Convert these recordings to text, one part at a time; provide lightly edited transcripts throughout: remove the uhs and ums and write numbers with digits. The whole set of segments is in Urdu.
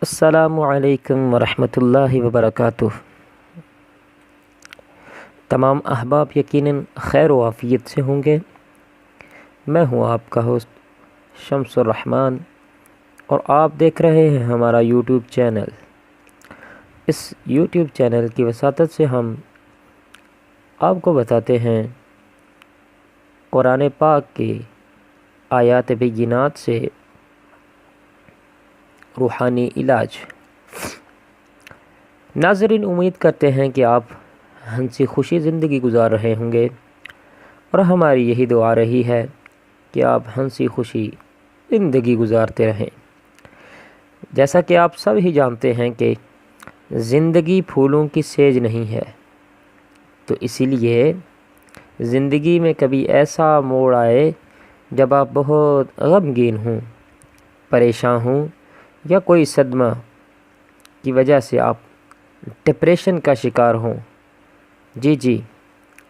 السلام علیکم ورحمۃ اللہ وبرکاتہ۔ تمام احباب یقیناً خیر و عافیت سے ہوں گے۔ میں ہوں آپ کا ہوسٹ شمس الرحمن اور آپ دیکھ رہے ہیں ہمارا یوٹیوب چینل۔ اس یوٹیوب چینل کی وساطت سے ہم آپ کو بتاتے ہیں قرآن پاک کے آیات بینات سے روحانی علاج۔ ناظرین، امید کرتے ہیں کہ آپ ہنسی خوشی زندگی گزار رہے ہوں گے اور ہماری یہی دعا رہی ہے کہ آپ ہنسی خوشی زندگی گزارتے رہیں۔ جیسا کہ آپ سب ہی جانتے ہیں کہ زندگی پھولوں کی سیج نہیں ہے، تو اسی لیے زندگی میں کبھی ایسا موڑ آئے جب آپ بہت غمگین ہوں، پریشان ہوں یا کوئی صدمہ کی وجہ سے آپ ڈپریشن کا شکار ہوں۔ جی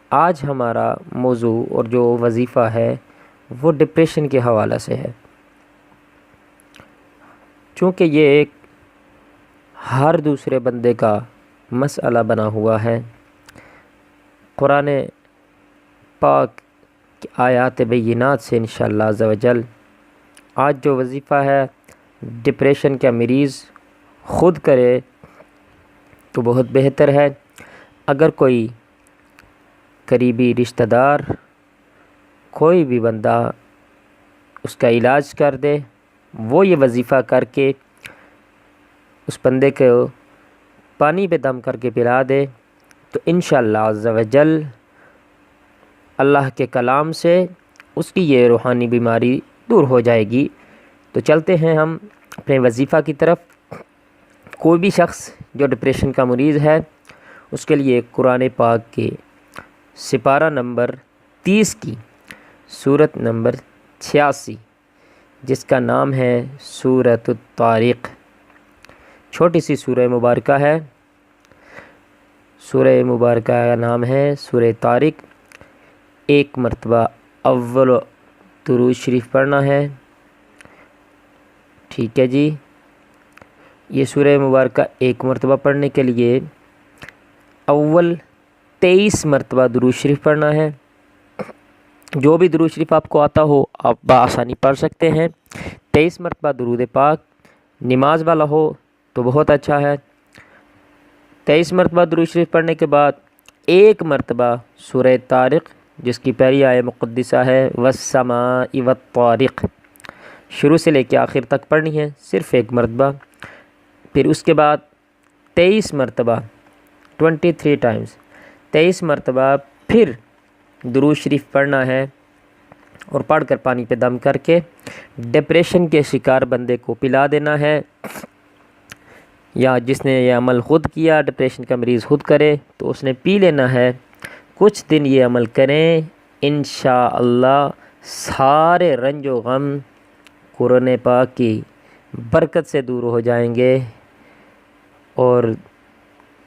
آج ہمارا موضوع اور جو وظیفہ ہے وہ ڈپریشن کے حوالے سے ہے، چونکہ یہ ایک ہر دوسرے بندے کا مسئلہ بنا ہوا ہے۔ قرآن پاک کی آیات بینات سے انشاءاللہ عز و جل آج جو وظیفہ ہے ڈپریشن کا مریض خود کرے تو بہت بہتر ہے۔ اگر کوئی قریبی رشتہ دار، کوئی بھی بندہ اس کا علاج کر دے، وہ یہ وظیفہ کر کے اس بندے کو پانی پہ دم کر کے پلا دے تو انشاءاللہ عز و جل اللہ کے کلام سے اس کی یہ روحانی بیماری دور ہو جائے گی۔ تو چلتے ہیں ہم اپنے وظیفہ کی طرف۔ کوئی بھی شخص جو ڈپریشن کا مریض ہے اس کے لیے قرآن پاک کے سپارہ نمبر 30 کی سورت نمبر 86 جس کا نام ہے سورۃ الطارق، چھوٹی سی سورہ مبارکہ ہے۔ سورہ مبارکہ کا نام ہے سورہ طارق۔ ایک مرتبہ اول درود شریف پڑھنا ہے، ٹھیک ہے جی۔ یہ سورہ مبارکہ ایک مرتبہ پڑھنے کے لیے اول 23 مرتبہ درود شریف پڑھنا ہے۔ جو بھی درود شریف آپ کو آتا ہو آپ بآسانی پڑھ سکتے ہیں۔ 23 مرتبہ درود پاک، نماز والا ہو تو بہت اچھا ہے۔ 23 مرتبہ درود شریف پڑھنے کے بعد ایک مرتبہ سورہ طارق جس کی پہلی آیت مقدسہ ہے والسماء والطارق، شروع سے لے کے آخر تک پڑھنی ہے، صرف ایک مرتبہ۔ پھر اس کے بعد 23 مرتبہ 23 ٹائمز 23 مرتبہ پھر درود شریف پڑھنا ہے اور پڑھ کر پانی پہ دم کر کے ڈپریشن کے شکار بندے کو پلا دینا ہے، یا جس نے یہ عمل خود کیا، ڈپریشن کا مریض خود کرے تو اس نے پی لینا ہے۔ کچھ دن یہ عمل کریں، انشاءاللہ سارے رنج و غم قرآن پاک کی برکت سے دور ہو جائیں گے اور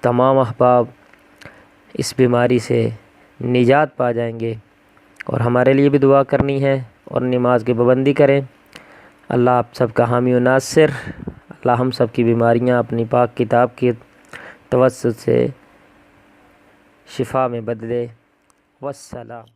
تمام احباب اس بیماری سے نجات پا جائیں گے۔ اور ہمارے لیے بھی دعا کرنی ہے اور نماز کی پابندی کریں۔ اللہ آپ سب کا حامی و ناصر، اللہ ہم سب کی بیماریاں اپنی پاک کتاب کی توسط سے شفا میں بدلے۔ والسلام۔